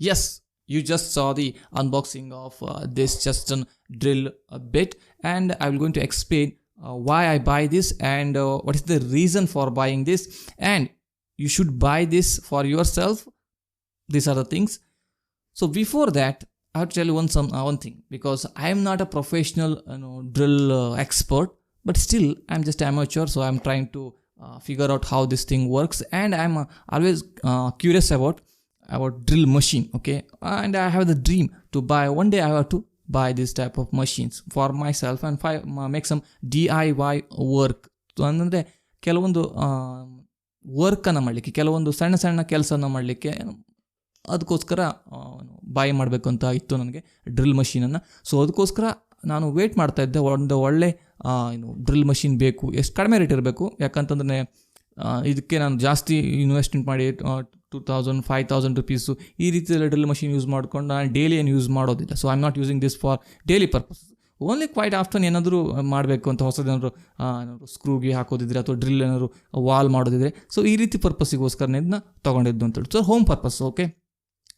Yes, you just saw the unboxing of this Justin drill bit, and I'm going to explain why I buy this and what is the reason for buying this, and you should buy this for yourself. These are the things. So before that, I have to tell you one thing, because I am not a professional drill expert, but still I'm just amateur, so I'm trying to figure out how this thing works, and I'm always curious about drill machine. Okay, and I have the dream to buy one day. I have to buy this type of machines for myself and make some DIY work. ಅಂದರೆ ಕೆಲವೊಂದು ವರ್ಕನ್ನು ಮಾಡಲಿಕ್ಕೆ, ಕೆಲವೊಂದು ಸಣ್ಣ ಸಣ್ಣ ಕೆಲಸನ ಮಾಡಲಿಕ್ಕೆ, ಅದಕ್ಕೋಸ್ಕರ by ಮಾಡಬೇಕು ಅಂತ ಇತ್ತು ನನಗೆ ಡ್ರಿಲ್ ಮಷೀನನ್ನು. ಸೊ ಅದಕ್ಕೋಸ್ಕರ ನಾನು ವೇಟ್ ಮಾಡ್ತಾ ಇದ್ದೆ, ಒಂದು ಒಳ್ಳೆ ಡ್ರಿಲ್ ಮಷೀನ್ ಬೇಕು, ಎಷ್ಟು ಕಡಿಮೆ ರೇಟ್ ಇರಬೇಕು. ಯಾಕಂತಂದರೆ ಇದಕ್ಕೆ ನಾನು ಜಾಸ್ತಿ ಇನ್ವೆಸ್ಟ್ಮೆಂಟ್ ಮಾಡಿ 2000-5000 ರುಪೀಸು ಈ ರೀತಿಯಲ್ಲಿ ಡ್ರಿಲ್ ಮಷೀನ್ ಯೂಸ್ ಮಾಡ್ಕೊಂಡು ನಾನು ಡೈಲಿ ಏನು ಯೂಸ್ ಮಾಡೋದಿಲ್ಲ. So I am not using this for daily purpose, only quite often ಏನಾದರೂ ಮಾಡಬೇಕು ಅಂತ ಹೊಸದೇನಾದ್ರು ಸ್ಕ್ರೂಗೆ ಹಾಕೋದಿದ್ರೆ ಅಥವಾ ಡ್ರಿಲ್ ಏನಾದ್ರು ವಾಲ್ ಮಾಡೋದಿದ್ರೆ, ಸೊ ಈ ರೀತಿ ಪರ್ಪಸ್ಸಿಗೋಸ್ಕರ ಇದನ್ನ ತೊಗೊಂಡಿದ್ದು ಅಂತೇಳಿ. So home purpose. ಓಕೆ,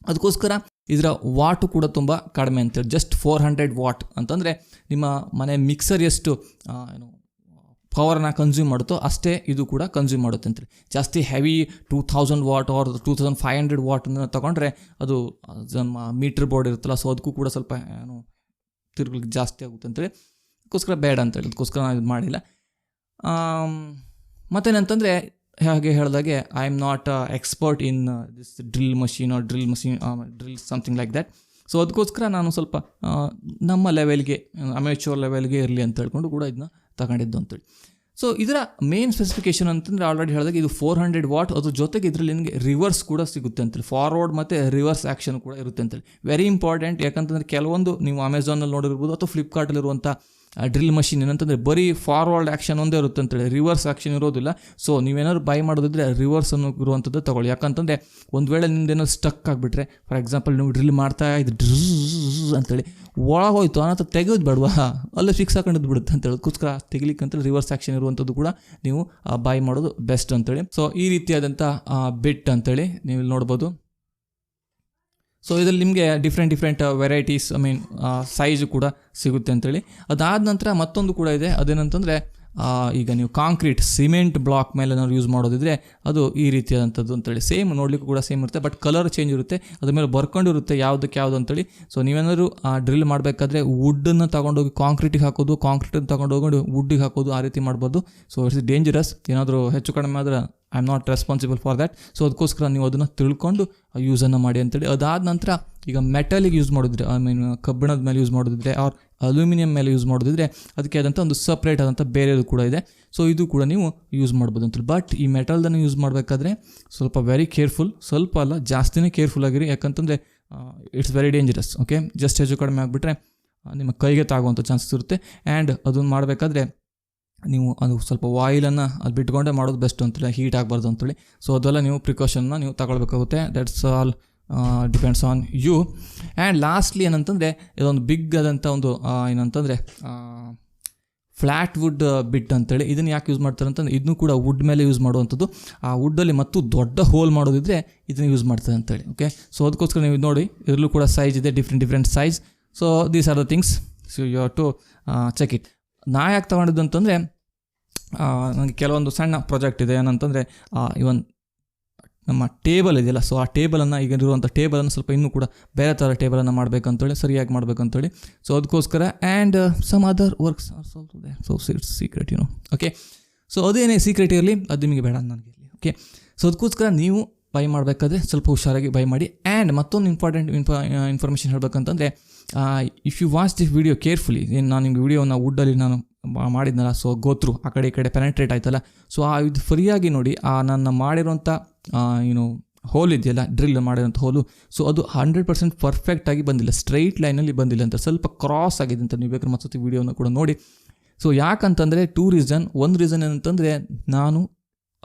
ಅದಕ್ಕೋಸ್ಕರ ಇದರ ವಾಟು ಕೂಡ ತುಂಬ ಕಡಿಮೆ ಅಂತೇಳಿ, ಜಸ್ಟ್ 400 ವಾಟ್ ಅಂತಂದರೆ ನಿಮ್ಮ ಮನೆ ಮಿಕ್ಸರ್ ಎಷ್ಟು ಪವರ್ನ ಕನ್ಸ್ಯೂಮ್ ಮಾಡುತ್ತೋ ಅಷ್ಟೇ ಇದು ಕೂಡ ಕನ್ಸ್ಯೂಮ್ ಮಾಡುತ್ತೆ ಅಂತೇಳಿ. ಜಾಸ್ತಿ ಹೆವಿ 2000 ವಾಟ್ ಆರ್ 2500 ವಾಟನ್ನು ತೊಗೊಂಡ್ರೆ ಅದು ನಮ್ಮ ಮೀಟ್ರ್ ಬೋರ್ಡ್ ಇರುತ್ತಲ್ಲ, ಸೊ ಅದಕ್ಕೂ ಕೂಡ ಸ್ವಲ್ಪ ತಿರುಗಲಿಕ್ಕೆ ಜಾಸ್ತಿ ಆಗುತ್ತೆ ಅಂತೇಳಿ, ಅದಕ್ಕೋಸ್ಕರ ಬೇಡ ಅಂತೇಳಿ, ಅದಕ್ಕೋಸ್ಕರ ನಾನು ಇದು ಮಾಡಿಲ್ಲ. ಮತ್ತೇನಂತಂದರೆ ಹಾಗೆ ಹೇಳಿದಾಗೆ I am not expert in this drill machine or drill something like that. So ಅದಕ್ಕೋಸ್ಕರ ನಾನು ಸ್ವಲ್ಪ ನಮ್ಮ ಲೆವೆಲ್ಗೆ, ಅಮೇಚೂರ್ ಲೆವೆಲ್ಗೆ ಇರಲಿ ಅಂತ ಹೇಳ್ಕೊಂಡು ಕೂಡ ಇದನ್ನ ತಗೊಂಡಿದ್ದು ಅಂತೇಳಿ. ಸೊ ಇದರ ಮೇನ್ ಸ್ಪೆಸಿಫಿಕೇಶನ್ ಅಂತಂದರೆ ಆಲ್ರೆಡಿ ಹೇಳಿದಾಗ ಇದು 400 ವಾಟ್, ಅದ್ರ ಜೊತೆಗೆ ಇದರಲ್ಲಿ ನಿಮಗೆ ರಿವರ್ಸ್ ಕೂಡ ಸಿಗುತ್ತೆ ಅಂತೇಳಿ, ಫಾರ್ವರ್ಡ್ ಮತ್ತು ರಿವರ್ಸ್ ಆ್ಯಕ್ಷನ್ ಕೂಡ ಇರುತ್ತೆ ಅಂತೇಳಿ. ವೆರಿ ಇಂಪಾರ್ಟೆಂಟ್, ಯಾಕಂತಂದರೆ ಕೆಲವೊಂದು ನೀವು ಅಮೆಝಾನಲ್ಲಿ ನೋಡಿರ್ಬೋದು ಅಥವಾ ಫ್ಲಿಪ್ಕಾರ್ಟಲ್ಲಿರುವಂಥ ಡ್ರಿಲ್ ಮಷೀನ್ ಏನಂತಂದರೆ ಬರೀ ಫಾರ್ವರ್ಡ್ ಆ್ಯಕ್ಷನ್ ಒಂದೇ ಇರುತ್ತೆ ಅಂತೇಳಿ, ರಿವರ್ಸ್ ಆ್ಯಕ್ಷನ್ ಇರೋದಿಲ್ಲ. ಸೊ ನೀವೇನಾದ್ರು ಬೈ ಮಾಡೋದಿದ್ರೆ ರಿವರ್ಸ್ ಅನ್ನೋ ಇರುವಂಥದ್ದು ತೊಗೊಳ್ಳಿ. ಯಾಕಂತಂದರೆ ಒಂದು ವೇಳೆ ನಿಮ್ದೇನೋ ಸ್ಟಕ್ ಆಗಿಬಿಟ್ರೆ, ಫಾರ್ ಎಕ್ಸಾಂಪಲ್ ನೀವು ಡ್ರಿಲ್ ಮಾಡ್ತಾ ಇದ್ದು ಡ್ರಿಲ್ ಅಂತೇಳಿ ಒಳಗೋಯ್ತು ಅನ್ನೋ ತೆಗೆದು ಬೇಡವಾ, ಅಲ್ಲೇ ಫಿಕ್ಸ್ ಹಾಕೊಂಡಿದ್ದು ಬಿಡುತ್ತೆ ಅಂತೇಳಿ, ಅದಕ್ಕೋಸ್ಕರ ತೆಗಿಲಿಕ್ಕೆ ಅಂತೇಳಿ ರಿವರ್ಸ್ ಆ್ಯಕ್ಷನ್ ಇರುವಂಥದ್ದು ಕೂಡ ನೀವು ಬೈ ಮಾಡೋದು ಬೆಸ್ಟ್ ಅಂತೇಳಿ. ಸೊ ಈ ರೀತಿಯಾದಂಥ ಬಿಟ್ ಅಂತೇಳಿ ನೀವು ಇಲ್ಲಿ ನೋಡ್ಬೋದು. ಸೊ ಇದರಲ್ಲಿ ನಿಮಗೆ ಡಿಫ್ರೆಂಟ್ ವೆರೈಟೀಸ್, ಸೈಜು ಕೂಡ ಸಿಗುತ್ತೆ ಅಂತೇಳಿ. ಅದಾದ ನಂತರ ಮತ್ತೊಂದು ಕೂಡ ಇದೆ, ಅದೇನಂತಂದರೆ ಈಗ ನೀವು ಕಾಂಕ್ರೀಟ್ ಸಿಮೆಂಟ್ ಬ್ಲಾಕ್ ಮೇಲೆ ನಾವು ಯೂಸ್ ಮಾಡೋದಿದ್ರೆ ಅದು ಈ ರೀತಿಯಾದಂಥದ್ದು ಅಂತೇಳಿ. ಸೇಮ್ ನೋಡಲಿಕ್ಕೂ ಕೂಡ ಸೇಮ್ ಇರುತ್ತೆ, ಬಟ್ ಕಲರ್ ಚೇಂಜ್ ಇರುತ್ತೆ, ಅದ್ರ ಮೇಲೆ ಬರ್ಕೊಂಡಿರುತ್ತೆ ಯಾವುದಕ್ಕೆ ಯಾವುದು ಅಂತೇಳಿ. ಸೊ ನೀವೇನಾದ್ರು ಡ್ರಿಲ್ ಮಾಡಬೇಕಾದ್ರೆ ವುಡ್ಡನ್ನು ತೊಗೊಂಡೋಗಿ ಕಾಂಕ್ರೀಟಿಗೆ ಹಾಕೋದು, ಕಾಂಕ್ರೀಟನ್ನು ತೊಗೊಂಡೋಗಿ ವುಡ್ಡಿಗೆ ಹಾಕೋದು, ಆ ರೀತಿ ಮಾಡ್ಬೋದು. ಸೊ ಇಟ್ಸ್ ಡೇಂಜರಸ್, ಏನಾದರೂ ಹೆಚ್ಚು ಕಡಿಮೆ ಆದರೆ I am not responsible for that. So ಅದಕ್ಕೋಸ್ಕರ ನೀವು ಅದನ್ನು ತಿಳ್ಕೊಂಡು ಯೂಸನ್ನು ಮಾಡಿ ಅಂತೇಳಿ. ಅದಾದ ನಂತರ ಈಗ ಮೆಟಲಿಗೆ ಯೂಸ್ ಮಾಡಿದ್ರೆ, ಕಬ್ಬಿಣದ ಮೇಲೆ ಯೂಸ್ ಮಾಡೋದಿದ್ರೆ ಆರ್ ಅಲ್ಯೂಮಿನಿಯಂ ಮೇಲೆ ಯೂಸ್ ಮಾಡೋದಿದ್ರೆ ಅದಕ್ಕೆ ಆದಂಥ ಒಂದು ಸಪ್ರೇಟ್ ಆದಂಥ ಬೇರೆದು ಕೂಡ ಇದೆ. ಸೊ ಇದು ಕೂಡ ನೀವು ಯೂಸ್ ಮಾಡ್ಬೋದು ಅಂತೇಳಿ. ಬಟ್ ಈ ಮೆಟಲ್ದನ್ನು ಯೂಸ್ ಮಾಡಬೇಕಾದ್ರೆ ಸ್ವಲ್ಪ ವೆರಿ ಕೇರ್ಫುಲ್, ಸ್ವಲ್ಪ ಅಲ್ಲ ಜಾಸ್ತಿನೇ ಕೇರ್ಫುಲ್ ಆಗಿರಿ, ಯಾಕಂತಂದರೆ it's very dangerous. Okay, just ಹೆಚ್ಚು ಕಡಿಮೆ ಆಗಿಬಿಟ್ರೆ ನಿಮ್ಮ ಕೈಗೆ ತಾಗುವಂಥ ಚಾನ್ಸಸ್ ಇರುತ್ತೆ. ಆ್ಯಂಡ್ ಅದನ್ನು ಮಾಡಬೇಕಾದ್ರೆ ನೀವು ಅದು ಸ್ವಲ್ಪ ಆಯಿಲನ್ನು ಅದು ಬಿಟ್ಕೊಂಡೇ ಮಾಡೋದು ಬೆಸ್ಟ್ ಅಂತೇಳಿ, ಹೀಟ್ ಆಗಬಾರ್ದು ಅಂತೇಳಿ. ಸೊ ಅದೆಲ್ಲ ನೀವು ಪ್ರಿಕಾಷನ್ನ ನೀವು ತಗೊಳ್ಬೇಕಾಗುತ್ತೆ. That's all depends on you. And lastly ಏನಂತಂದರೆ ಇದೊಂದು ಬಿಗ್ ಆದಂಥ ಒಂದು ಏನಂತಂದರೆ ಫ್ಲ್ಯಾಟ್ ವುಡ್ ಬಿಟ್ ಅಂತೇಳಿ. ಇದನ್ನು ಯಾಕೆ ಯೂಸ್ ಮಾಡ್ತಾರೆ ಅಂತಂದರೆ ಇದನ್ನು ಕೂಡ ವುಡ್ ಮೇಲೆ ಯೂಸ್ ಮಾಡುವಂಥದ್ದು. ಆ ವುಡ್ಡಲ್ಲಿ ಮತ್ತು ದೊಡ್ಡ ಹೋಲ್ ಮಾಡೋದಿದ್ರೆ ಇದನ್ನು ಯೂಸ್ ಮಾಡ್ತಾರೆ ಅಂತೇಳಿ. ಓಕೆ, ಸೊ ಅದಕ್ಕೋಸ್ಕರ ನೀವು ನೋಡಿ ಇದರಲ್ಲೂ ಕೂಡ ಸೈಜ್ ಇದೆ, different size. So these are the things, so you have to check it. ನಾ ಯಾಕೆ ತೊಗೊಂಡಿದ್ದು ಅಂತಂದರೆ ನನಗೆ ಕೆಲವೊಂದು ಸಣ್ಣ ಪ್ರಾಜೆಕ್ಟ್ ಇದೆ. ಏನಂತಂದರೆ ಇವನ್ ನಮ್ಮ ಟೇಬಲ್ ಇದೆಯಲ್ಲ, ಸೊ ಆ ಟೇಬಲನ್ನು, ಈಗ ಇರುವಂಥ ಟೇಬಲನ್ನು ಸ್ವಲ್ಪ ಇನ್ನೂ ಕೂಡ ಬೇರೆ ಥರ ಟೇಬಲನ್ನು ಮಾಡಬೇಕಂತೇಳಿ, ಸರಿಯಾಗಿ ಮಾಡಬೇಕಂತೇಳಿ. ಸೊ ಅದಕ್ಕೋಸ್ಕರ and some other works are also there. So it's secret, okay. So ಅದೇನೇ ಸೀಕ್ರೆಟ್ ಇರಲಿ, ಅದು ನಿಮಗೆ ಬೇಡ ನನಗೆ ಇರಲಿ. ಓಕೆ, ಸೊ ಅದಕ್ಕೋಸ್ಕರ ನೀವು ಬೈ ಮಾಡಬೇಕಾದ್ರೆ ಸ್ವಲ್ಪ ಹುಷಾರಾಗಿ ಬೈ ಮಾಡಿ. ಆ್ಯಂಡ್ ಮತ್ತೊಂದು ಇಂಪಾರ್ಟೆಂಟ್ ಇನ್ಫಾರ್ಮೇಷನ್ ಹೇಳಬೇಕಂತಂದರೆ, if you watch this video carefully, ಏನು ನಾನು ನಿಮ್ಗೆ ವಿಡಿಯೋನ ವುಡ್ಡಲ್ಲಿ ನಾನು ಮಾಡಿದ್ನಲ್ಲ, ಸೊ ಗೋತ್ರು ಆ ಕಡೆ ಈ ಕಡೆ ಪೆನೆಟ್ರೇಟ್ ಆಯ್ತಲ್ಲ, ಸೊ ಇದು ಫ್ರೀಯಾಗಿ ನೋಡಿ. ನನ್ನ ಮಾಡಿರೋಂಥ ಹೋಲ್ ಇದೆಯಲ್ಲ, ಡ್ರಿಲ್ ಮಾಡಿರೋಂಥ ಹೋಲು, ಸೊ ಅದು 100% ಪರ್ಫೆಕ್ಟಾಗಿ ಬಂದಿಲ್ಲ, ಸ್ಟ್ರೈಟ್ ಲೈನಲ್ಲಿ ಬಂದಿಲ್ಲ ಅಂತ, ಸ್ವಲ್ಪ ಕ್ರಾಸ್ ಆಗಿದೆ ಅಂತ. ನೀವು ಬೇಕಾದ್ರೆ ಮತ್ತೊಂದು ವಿಡಿಯೋನ ಕೂಡ ನೋಡಿ. ಸೊ ಯಾಕಂತಂದರೆ 2 ರೀಸನ್. ಒಂದು ರೀಸನ್ ಏನಂತಂದರೆ ನಾನು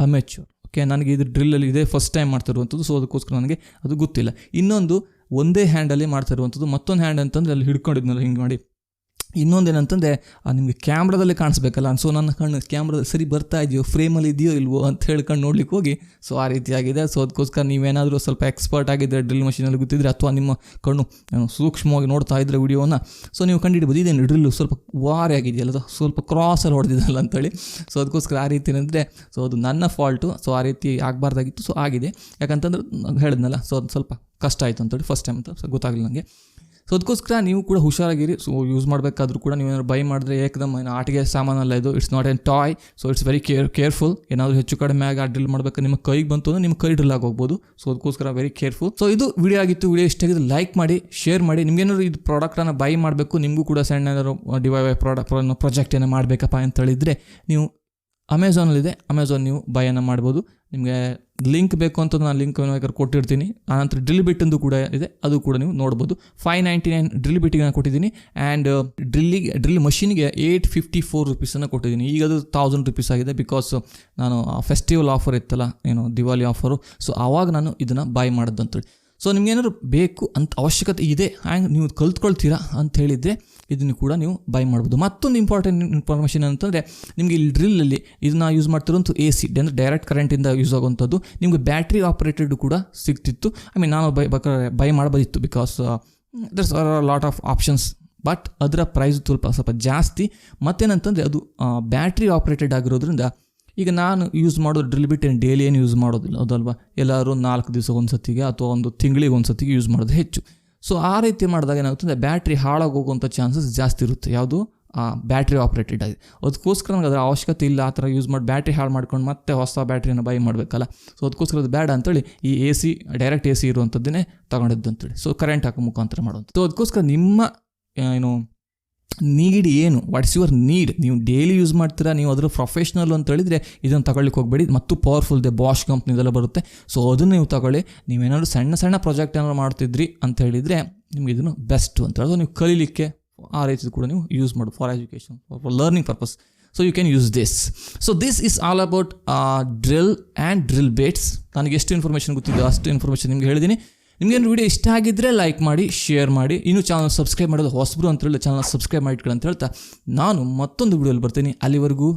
ಅಮೆಚ್ಯೂರ್. ಓಕೆ, ನನಗೆ ಇದು ಡ್ರಿಲ್ಲಲ್ಲಿ ಇದೇ ಫಸ್ಟ್ ಟೈಮ್ ಮಾಡ್ತಿರುವಂಥದ್ದು, ಸೊ ಅದಕ್ಕೋಸ್ಕರ ನನಗೆ ಅದು ಗೊತ್ತಿಲ್ಲ. ಇನ್ನೊಂದು ಒಂದೇ ಹ್ಯಾಂಡಲ್ಲಿ ಮಾಡ್ತಿರುವಂಥದ್ದು, ಮತ್ತೊಂದು ಹ್ಯಾಂಡ್ ಅಂತಂದರೆ ಅಲ್ಲಿ ಹಿಡ್ಕೊಂಡಿದ್ನಲ್ಲ ಹಿಂಗೆ ಮಾಡಿ, ಇನ್ನೊಂದೇನಂತಂದರೆ ನಿಮಗೆ ಕ್ಯಾಮ್ರಾದಲ್ಲೇ ಕಾಣಿಸ್ಬೇಕಲ್ಲ, ಸೊ ನನ್ನ ಕಣ್ಣು ಕ್ಯಾಮ್ರಾದಲ್ಲಿ ಸರಿ ಬರ್ತಾ ಇದೆಯೋ, ಫ್ರೇಮಲ್ಲಿ ಇದೆಯೋ ಇಲ್ವೋ ಅಂತ ಹೇಳ್ಕೊಂಡು ನೋಡ್ಲಿಕ್ಕೆ ಹೋಗಿ ಸೊ ಆ ರೀತಿಯಾಗಿದೆ. ಸೊ ಅದಕ್ಕೋಸ್ಕರ ನೀವೇನಾದರೂ ಸ್ವಲ್ಪ ಎಕ್ಸ್ಪರ್ಟ್ ಆಗಿದ್ದರೆ ಡ್ರಿಲ್ ಮಷೀನಲ್ಲಿ ಗೊತ್ತಿದ್ದರೆ, ಅಥವಾ ನಿಮ್ಮ ಕಣ್ಣು ಸೂಕ್ಷ್ಮವಾಗಿ ನೋಡ್ತಾ ಇದ್ದರೆ ವಿಡಿಯೋನ, ಸೊ ನೀವು ಕಂಡುಹಿಡ್ಬೋದು ಇದೇನು ಡ್ರಿಲ್ಲು ಸ್ವಲ್ಪ ವಾರೆ ಆಗಿದೆಯಲ್ಲ, ಸ್ವಲ್ಪ ಕ್ರಾಸಲ್ಲಿ ಹೊಡೆದಿದ್ದಲ್ಲ ಅಂತೇಳಿ. ಸೊ ಅದಕ್ಕೋಸ್ಕರ ಆ ರೀತಿ ಏನಂದರೆ ಸೊ ಅದು ನನ್ನ ಫಾಲ್ಟು. ಸೊ ಆ ರೀತಿ ಆಗಬಾರ್ದಾಗಿತ್ತು, ಸೊ ಆಗಿದೆ. ಯಾಕಂತಂದ್ರೆ ಹೇಳಿದ್ನಲ್ಲ, ಸೊ ಅದು ಸ್ವಲ್ಪ ಕಷ್ಟ ಆಯಿತು ಅಂತೇಳಿ ಫಸ್ಟ್ ಟೈಮ್ ಅಂತ ಸೊ ಗೊತ್ತಾಗಲಿಲ್ಲ ನನಗೆ. ಸೊ ಅದಕ್ಕೋಸ್ಕರ ನೀವು ಕೂಡ ಹುಷಾರಾಗಿರಿ. ಸೊ ಯೂಸ್ ಮಾಡಬೇಕಾದ್ರೂ ಕೂಡ ನೀವೇನಾದ್ರು ಬೈ ಮಾಡಿದ್ರೆ ಏಕದಮ್ ಆಟಿಕೆ ಸಾಮಾನಲ್ಲ ಇದು, it's not an toy. So it's very careful. ಏನಾದರೂ ಹೆಚ್ಚು ಕಡಿಮೆ ಆಗಿ ಡ್ರಿಲ್ ಮಾಡಬೇಕು ನಿಮ್ಮ ಕೈಗೆ ಬಂತು ಅಂದರೆ ನಿಮ್ಮ ಕೈ ಡ್ರಿಲ್ ಆಗಿ ಹೋಗ್ಬೋದು. ಸೊ ಅದಕ್ಕೋಸ್ಕರ ವೆರಿ ಕೇರ್ಫುಲ್. ಸೊ ಇದು ವಿಡಿಯೋ ಆಗಿತ್ತು. ವಿಡಿಯೋ ಇಷ್ಟ ಆಗಿದ್ದು ಲೈಕ್ ಮಾಡಿ, ಶೇರ್ ಮಾಡಿ. ನಿಮ್ಗೇನಾದ್ರು ಇದು ಪ್ರಾಡಕ್ಟನ್ನು ಬೈ ಮಾಡಬೇಕು, ನಿಮಗೂ ಕೂಡ ಸಣ್ಣ ಏನಾದ್ರು DIY ಪ್ರಾಜೆಕ್ಟ್ ಏನೋ ಮಾಡಬೇಕಪ್ಪ ಅಂತ ಹೇಳಿದರೆ ನೀವು ಅಮೆಝಾನಲ್ಲಿದೆ, ಅಮೆಝಾನ್ ನೀವು ಬೈಯನ್ನು ಮಾಡ್ಬೋದು. ನಿಮಗೆ ಲಿಂಕ್ ಬೇಕು ಅಂತ ನಾನು ಲಿಂಕ್ ಬೇಕಾದ್ರೆ ಕೊಟ್ಟಿರ್ತೀನಿ. ಆನಂತರ ಡ್ರಿಲ್ ಬಿಟ್ಟಂದು ಕೂಡ ಇದೆ, ಅದು ಕೂಡ ನೀವು ನೋಡ್ಬೋದು. 599 ಡ್ರಿಲ್ ಬಿಟ್ಟಿಗೆ ನಾನು ಕೊಟ್ಟಿದ್ದೀನಿ. ಆ್ಯಂಡ್ ಡ್ರಿಲ್ ಮಷೀನಿಗೆ 854 ರುಪೀಸನ್ನು ಕೊಟ್ಟಿದ್ದೀನಿ. ಈಗ ಅದು 1000 ರುಪೀಸ್ ಆಗಿದೆ. ಬಿಕಾಸ್ ನಾನು ಫೆಸ್ಟಿವಲ್ ಆಫರ್ ಇತ್ತಲ್ಲ, ಏನು ದಿವಾಲಿ ಆಫರು, ಸೊ ಆವಾಗ ನಾನು ಇದನ್ನು ಬೈ ಮಾಡಿದ್ದಂತೇಳಿ. ಸೊ ನಿಮ್ಗೇನಾದ್ರು ಬೇಕು ಅಂತ ಅವಶ್ಯಕತೆ ಇದೆ, ಹ್ಯಾಂಗೆ ನೀವು ಕಲ್ತ್ಕೊಳ್ತೀರಾ ಅಂತ ಹೇಳಿದರೆ ಇದನ್ನು ಕೂಡ ನೀವು ಬೈ ಮಾಡ್ಬೋದು. ಮತ್ತೊಂದು ಇಂಪಾರ್ಟೆಂಟ್ ಇನ್ಫಾರ್ಮೇಷನ್ ಅಂತಂದರೆ, ನಿಮಗೆ ಇಲ್ಲಿ ಡ್ರಿಲ್ಲಲ್ಲಿ ಇದನ್ನ ಯೂಸ್ ಮಾಡ್ತಿರೋಂಥ AC ಅಂದರೆ ಡೈರೆಕ್ಟ್ ಕರೆಂಟಿಂದ ಯೂಸ್ ಆಗುವಂಥದ್ದು. ನಿಮಗೆ ಬ್ಯಾಟ್ರಿ ಆಪ್ರೇಟೆಡ್ ಕೂಡ ಸಿಗ್ತಿತ್ತು. ನಾನು ಬೈ ಮಾಡ್ಬೋದಿತ್ತು, because ದರ್ಸ್ are lot of options. But ಅದರ ಪ್ರೈಸ್ ಸ್ವಲ್ಪ ಜಾಸ್ತಿ. ಮತ್ತೇನಂತಂದರೆ ಅದು ಬ್ಯಾಟ್ರಿ ಆಪ್ರೇಟೆಡ್ ಆಗಿರೋದ್ರಿಂದ, ಈಗ ನಾನು ಯೂಸ್ ಮಾಡೋದು ಡ್ರಿಲ್ ಬಿಟ್ಟು ಡೈಲಿ ಏನು ಯೂಸ್ ಮಾಡೋದಿಲ್ಲ, ಅದಲ್ವಾ? ಎಲ್ಲರೂ 4 ದಿವಸ ಒಂದು ಸತಿಗೆ ಅಥವಾ ಒಂದು ತಿಂಗಳಿಗೆ ಒಂದು ಸತಿಗೆ ಯೂಸ್ ಮಾಡೋದು ಹೆಚ್ಚು. ಸೊ ಆ ರೀತಿ ಮಾಡಿದಾಗ ಏನಾಗುತ್ತೆ, ಬ್ಯಾಟ್ರಿ ಹಾಳಾಗಿ ಹೋಗುವಂಥ ಚಾನ್ಸಸ್ ಜಾಸ್ತಿ ಇರುತ್ತೆ. ಯಾವುದು ಬ್ಯಾಟ್ರಿ ಆಪ್ರೇಟೆಡ್ ಆಗಿದೆ. ಅದಕ್ಕೋಸ್ಕರ ನನಗೆ ಅದರ ಅವಶ್ಯಕತೆ ಇಲ್ಲ. ಆ ಥರ ಯೂಸ್ ಮಾಡಿ ಬ್ಯಾಟ್ರಿ ಹಾಳು ಮಾಡ್ಕೊಂಡು ಮತ್ತೆ ಹೊಸ ಬ್ಯಾಟ್ರಿಯನ್ನು ಬೈ ಮಾಡಬೇಕಲ್ಲ. ಸೊ ಅದಕ್ಕೋಸ್ಕರ ಅದು ಬೇಡ ಅಂತೇಳಿ ಈ AC ಡೈರೆಕ್ಟ್ AC ಇರುವಂಥದ್ದನ್ನೇ ತೊಗೊಂಡಿದ್ದು ಅಂತೇಳಿ. ಸೊ ಕರೆಂಟ್ ಹಾಕೋ ಮುಖಾಂತರ ಮಾಡುವಂಥ. ಸೊ ಅದಕ್ಕೋಸ್ಕರ ನಿಮ್ಮ ನೀಡ್ ಏನು, ವಾಟ್ಸ್ ಯುವರ್ ನೀಡ್, ನೀವು ಡೈಲಿ ಯೂಸ್ ಮಾಡ್ತೀರಾ, ನೀವು ಅದರ ಪ್ರೊಫೆಷ್ನಲ್ ಅಂತ ಹೇಳಿದರೆ ಇದನ್ನು ತಗೊಳ್ಳಿಕ್ಕೆ ಹೋಗಬೇಡಿ. ಮತ್ತು ಪವರ್ಫುಲ್ ಇದೆ, ಬಾಷ್ ಕಂಪ್ನಿದೆಲ್ಲ ಬರುತ್ತೆ. ಸೊ ಅದನ್ನು ನೀವು ತಗೊಳ್ಳಿ. ನೀವೇನಾದ್ರು ಸಣ್ಣ ಪ್ರಾಜೆಕ್ಟ್ ಏನಾದ್ರು ಮಾಡ್ತಿದ್ರಿ ಅಂತ ಹೇಳಿದರೆ ನಿಮ್ಗೆ ಇದನ್ನು ಬೆಸ್ಟ್ ಅಂತ ಹೇಳೋದು. ನೀವು ಕಲೀಲಿಕ್ಕೆ ಆ ರೀತಿ ಕೂಡ ನೀವು ಯೂಸ್ ಮಾಡಿ, for education, for learning purpose. So you can use this. So this is all about drill and drill bits. ನನಗೆ ಎಷ್ಟು ಇನ್ಫಾರ್ಮೇಷನ್ ಗೊತ್ತಿದೆ ಅಷ್ಟು ಇನ್ಫಾರ್ಮೇಷನ್ ನಿಮ್ಗೆ ಹೇಳಿದ್ದೀನಿ. ನಿಮಗೇನು ವಿಡಿಯೋ ಇಷ್ಟ ಆಗಿದ್ದರೆ ಲೈಕ್ ಮಾಡಿ, ಶೇರ್ ಮಾಡಿ. ಇನ್ನೂ ಚಾನಲ್ ಸಬ್ಸ್ಕ್ರೈಬ್ ಮಾಡೋದು ಹೊಸಬ್ರು ಅಂತ ಹೇಳಿ ಚಾನಲ್ ಸಬ್ಸ್ಕ್ರೈಬ್ ಮಾಡಿಟ್ಕೊಳ್ಳಿ ಅಂತ ಹೇಳ್ತಾ ನಾನು ಮತ್ತೊಂದು ವಿಡಿಯೋಲಿ ಬರ್ತೀನಿ. ಅಲ್ಲಿವರೆಗೂ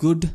ಗುಡ್